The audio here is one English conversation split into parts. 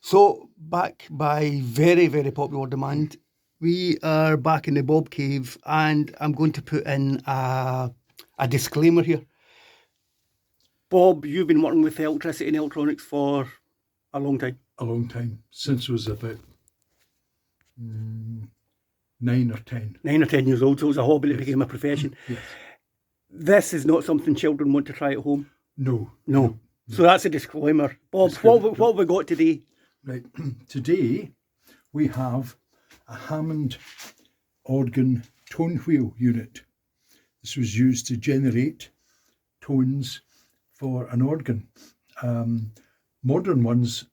So, back by very, very popular demand, we are back in the Bobcave, and I'm going to put in a disclaimer here. Bob, you've been working with electricity and electronics for a long time. A long time, since I was about 9 or 10. 9 or 10 years old, so it was a hobby that became a profession. Yes. This is not something children want to try at home. No. So that's a disclaimer. Bob, what have we got today? Right. Today we have a Hammond organ tone wheel unit. This was used to generate tones for an organ. Modern ones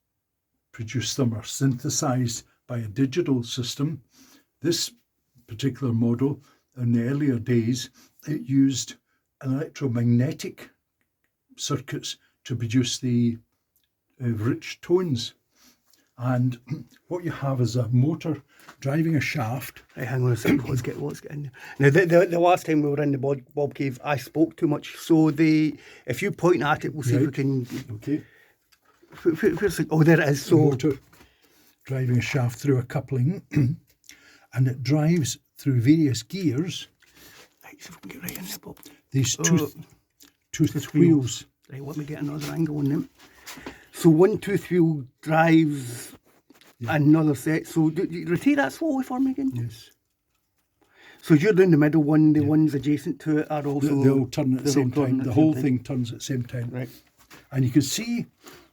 produce them, are synthesized by a digital system. This particular model, in the earlier days, it used electromagnetic circuits to produce the rich tones. And what you have is a motor driving a shaft. Right, hang on a second. Let's get in there. Now, the last time we were in the Bobcave, I spoke too much. So if you point at it, we'll see if we can. Okay. Where's it? Oh, there it is. So Motor driving a shaft through a coupling, and it drives through various gears. Right, so if we can get right in there, Bob. These tooth wheels. Right, let me get another angle on them. So one tooth wheel drives another set. So repeat that slowly for me again. Yes. So you're down the middle one. The ones adjacent to it are also. They all turn at the same time. The whole thing turns at the same time. Right. And you can see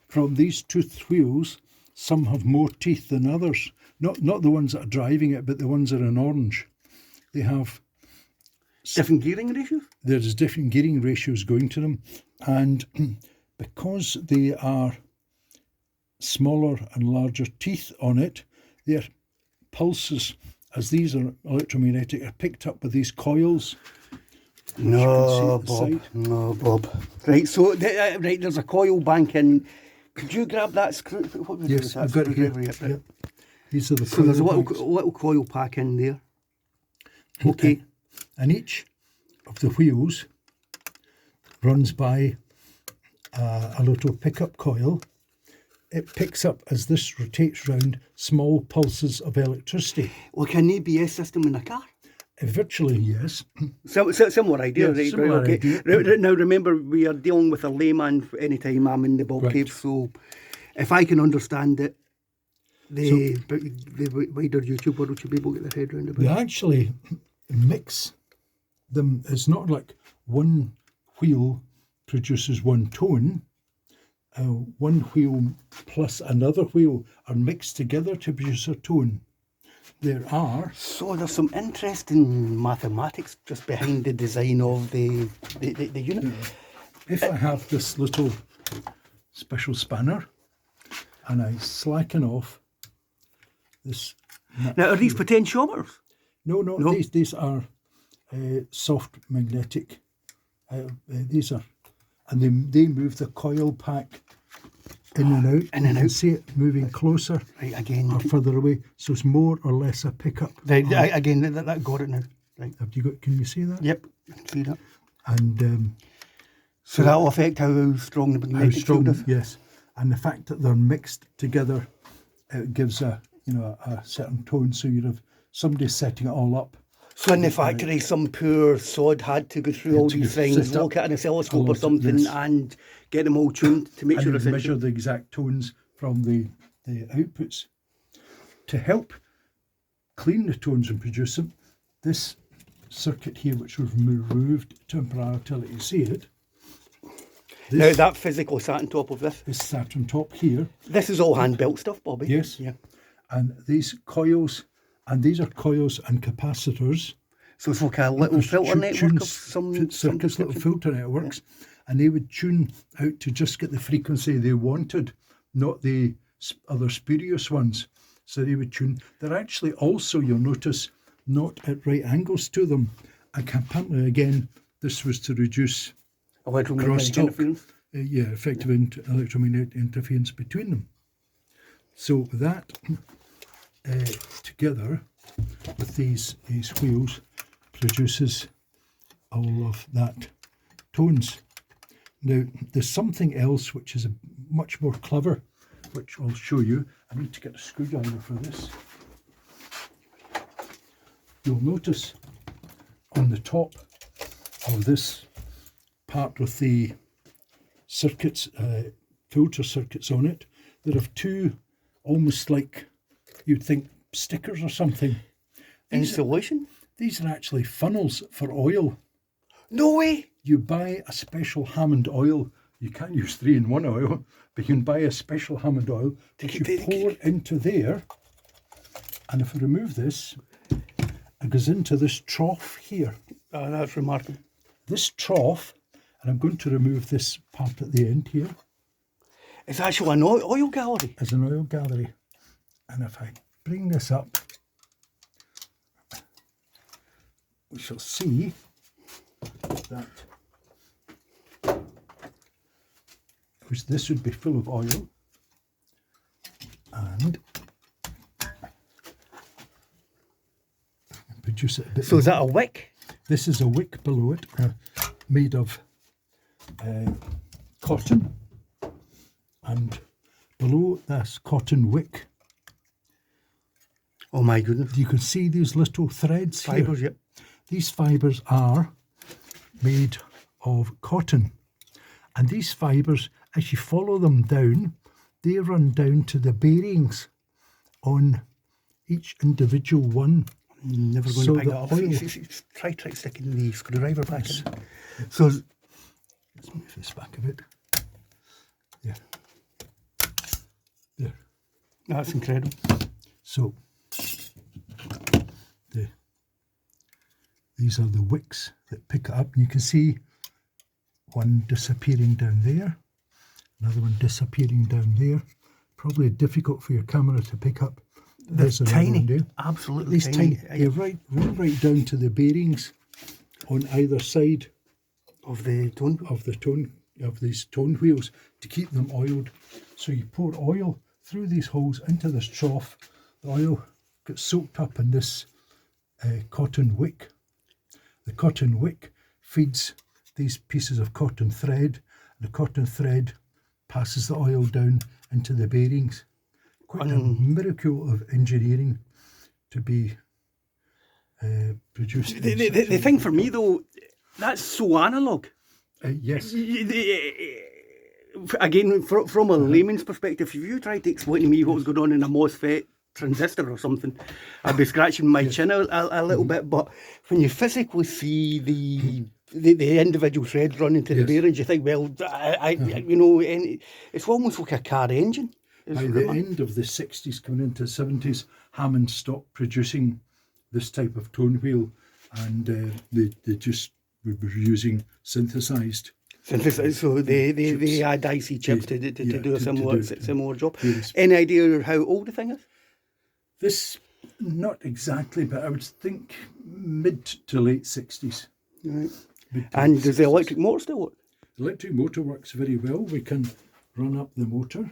from these tooth wheels, some have more teeth than others. Not the ones that are driving it, but the ones that are in orange. They have different gearing ratios? There's different gearing ratios going to them. And because they are smaller and larger teeth on it, their pulses, as these are electromagnetic, are picked up with these coils. No, Bob. Right, so there's a coil bank in. Could you grab that screw? Yes, I've got it here. Yep. These are the so there's a little coil pack in there. Okay. And each of the wheels runs by a little pickup coil. It picks up, as this rotates round, small pulses of electricity. Like an ABS system in a car? Virtually, yes. Similar idea, yeah, right? Similar idea. Now, remember, we are dealing with a layman any time I'm in the Bobcave, so if I can understand it, the wider YouTube world should be able to get their head around it. They actually mix them. It's not like one wheel produces one tone. One wheel plus another wheel are mixed together to produce a tone. So there's some interesting mathematics just behind the design of the unit. If I have this little special spanner and I slacken off this. Now, are these potentiometers? No. These are soft magnetic. These are, and they move the coil pack in and out. In and out. You can see it moving closer or further away. So it's more or less a pickup. Right, again, that got it now. Right. Have you got? Can you see that? Yep, I can see that. And so that'll affect how strong the magnetic field is. Yes, and the fact that they're mixed together, it gives a certain tone. So you'd have somebody setting it all up. So in the factory, some poor sod had to go through all these things, look at an oscilloscope or something, and get them all tuned to make sure it's measure the exact tones from the outputs. To help clean the tones and produce them, this circuit here, which we've removed temporarily till you see it. Now that physical sat on top of this? This sat on top here. This is all hand-built stuff, Bobby? Yes. Yeah. And these coils, and these are coils and capacitors. So it's like a little filter network of some circuits, little filter networks. Yeah. And they would tune out to just get the frequency they wanted, not the other spurious ones. So they would tune. They're actually also, you'll notice, not at right angles to them. And apparently, again, this was to reduce electromagnetic interference. Effective electromagnetic interference between them. So that together with these wheels produces all of that tones. Now, there's something else which is much more clever which I'll show you. I need to get a screwdriver for this. You'll notice on the top of this part with the circuits, filter circuits on it, there are two almost like you'd think stickers or something. Insulation? These are actually funnels for oil. No way! You buy a special Hammond oil. You can't use 3-in-1 oil, but you can buy a special Hammond oil that you pour into there. And if I remove this, it goes into this trough here. Oh, that's remarkable. This trough, and I'm going to remove this part at the end here. It's actually an oil gallery. Is an oil gallery. And if I bring this up, we shall see that this would be full of oil, and produce it a bit. So is that a wick? This is a wick below it, made of cotton, and below this cotton wick, oh my goodness, you can see these little threads fibres. here. Yep. These fibres are made of cotton, and these fibres, as you follow them down, they run down to the bearings on each individual one. Never going So to pick the that up. oil- Try sticking the screwdriver back in. So, Let's move this back a bit. Yeah. There. that's incredible. So these are the wicks that pick it up, and you can see one disappearing down there, another one disappearing down there. Probably difficult for your camera to pick up. There's another Tiny, one there. absolutely These tiny. They run right down to the bearings on either side Of the tone. of these tone wheels to keep them oiled. So you pour oil through these holes into this trough. The oil gets soaked up in this cotton wick. The cotton wick feeds these pieces of cotton thread. The cotton thread passes the oil down into the bearings. Quite a miracle of engineering to be produced. The thing for me though, that's so analogue. Yes. Again, from a layman's perspective, if you tried to explain to me what was going on in a MOSFET transistor or something, I'd be scratching my chin a little bit. But when you physically see the individual threads running to the bearings, you think, well, you know, it's almost like a car engine. By the end of the 60s, coming into the 70s, Hammond stopped producing this type of tone wheel, and they just were using synthesized. So they add IC chips to do a similar job. Yes. Any idea how old the thing is? This, not exactly, but I would think mid to late 60s. Right. And does the electric motor still work? The electric motor works very well. We can run up the motor.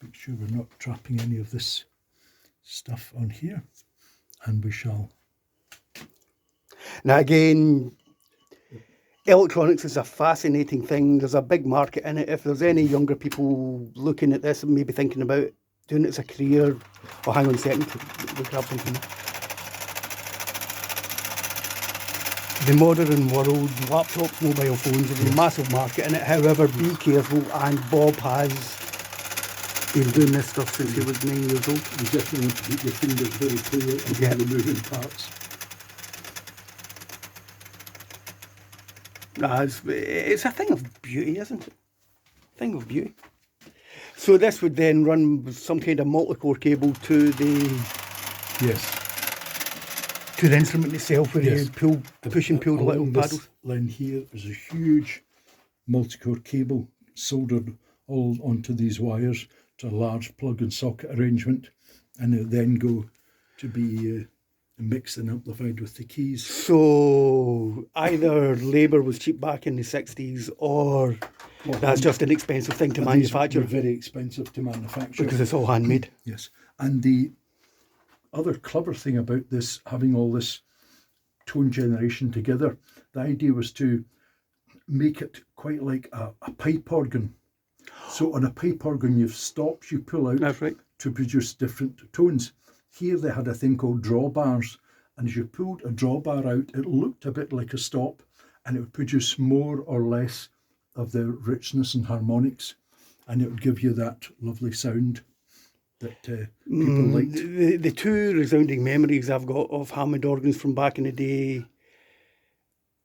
Make sure we're not trapping any of this stuff on here. And we shall. Now again, electronics is a fascinating thing. There's a big market in it. If there's any younger people looking at this and maybe thinking about doing it as a career, oh, hang on a second, we'll grab something. The modern world, laptops, mobile phones, there's a massive market in it. However, be careful, and Bob has been doing this stuff since he was 9 years old. You definitely want to keep your fingers very clear of the moving parts. It's a thing of beauty, isn't it? Thing of beauty. So this would then run with some kind of multi-core cable to the instrument itself, where you push and pull the little paddles. This line here is a huge multi-core cable soldered all onto these wires to a large plug and socket arrangement, and it then go to be mixed and amplified with the keys. So either labour was cheap back in the 60s, or that's just an expensive thing to manufacture. These were very expensive to manufacture. Because it's all handmade. Yes. And the other clever thing about this, having all this tone generation together, the idea was to make it quite like a pipe organ. So on a pipe organ, you've stops you pull out That's right. to produce different tones. Here they had a thing called drawbars, and as you pulled a drawbar out, it looked a bit like a stop, and it would produce more or less of the richness and harmonics, and it would give you that lovely sound that people liked. The two resounding memories I've got of Hammond organs from back in the day,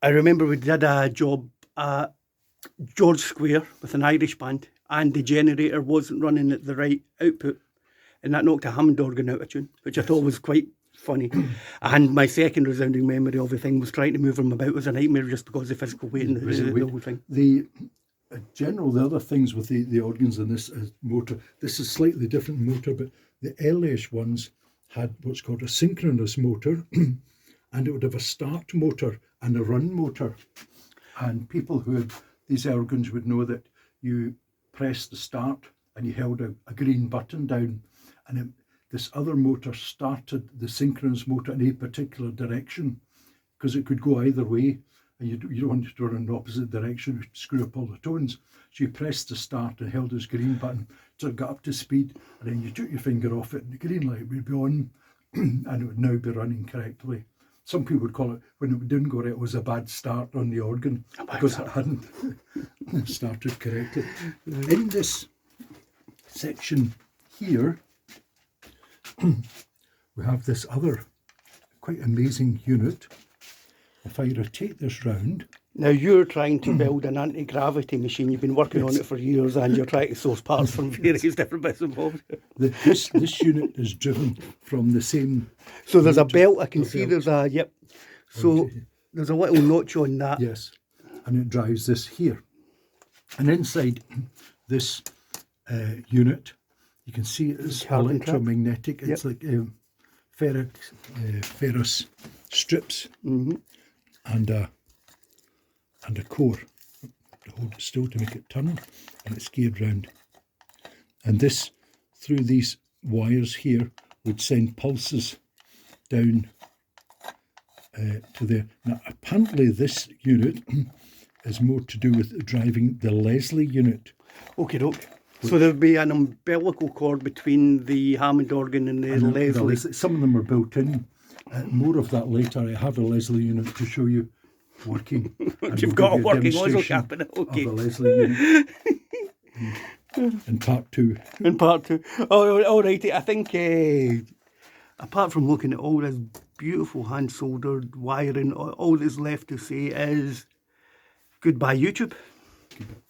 I remember we did a job at George Square with an Irish band, and the generator wasn't running at the right output, and that knocked a Hammond organ out of tune, which I thought was quite funny. And my second resounding memory of the thing was trying to move them about was a nightmare just because of the physical weight and the whole thing. The other things with the organs in this motor, this is slightly different motor, but the earliest ones had what's called a synchronous motor, and it would have a start motor and a run motor. And people who had these organs would know that you pressed the start and you held a green button down, and this other motor started the synchronous motor in a particular direction, because it could go either way, and you don't want it to run in the opposite direction, which would screw up all the tones. So you pressed the start and held this green button till it got up to speed, and then you took your finger off it and the green light would be on and it would now be running correctly. Some people would call it, when it didn't go right, it was a bad start on the organ because it hadn't started correctly. In this section here, we have this other quite amazing unit. If I rotate this round. Now you're trying to build an anti-gravity machine. You've been working on it for years, and you're trying to source parts from various different bits and bobs. This unit is driven from the same. So there's a belt. I can see there's a yep. So there's a little notch on that. Yes, and it drives this here. And inside this unit, you can see it's Carbon electromagnetic. It's like ferrous strips. And a core to hold it still to make it turn, and it's geared round. And this, through these wires here, would send pulses down to there. Now, apparently this unit is more to do with driving the Leslie unit. Okay, doke. So there'd be an umbilical cord between the Hammond organ and the Leslie. Some of them are built in. More of that later. I have a Leslie unit to show you working. You've got a working oil cabinet. Okay. Of a Leslie unit. In part two. In part two. Oh, all righty. I think apart from looking at all this beautiful hand-soldered wiring, all that's left to say is goodbye, YouTube.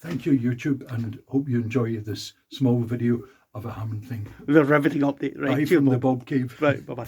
Thank you, YouTube, and hope you enjoy this small video of a Hammond thing. The riveting update. Right. Bye from the Bobcave. Right, bye-bye.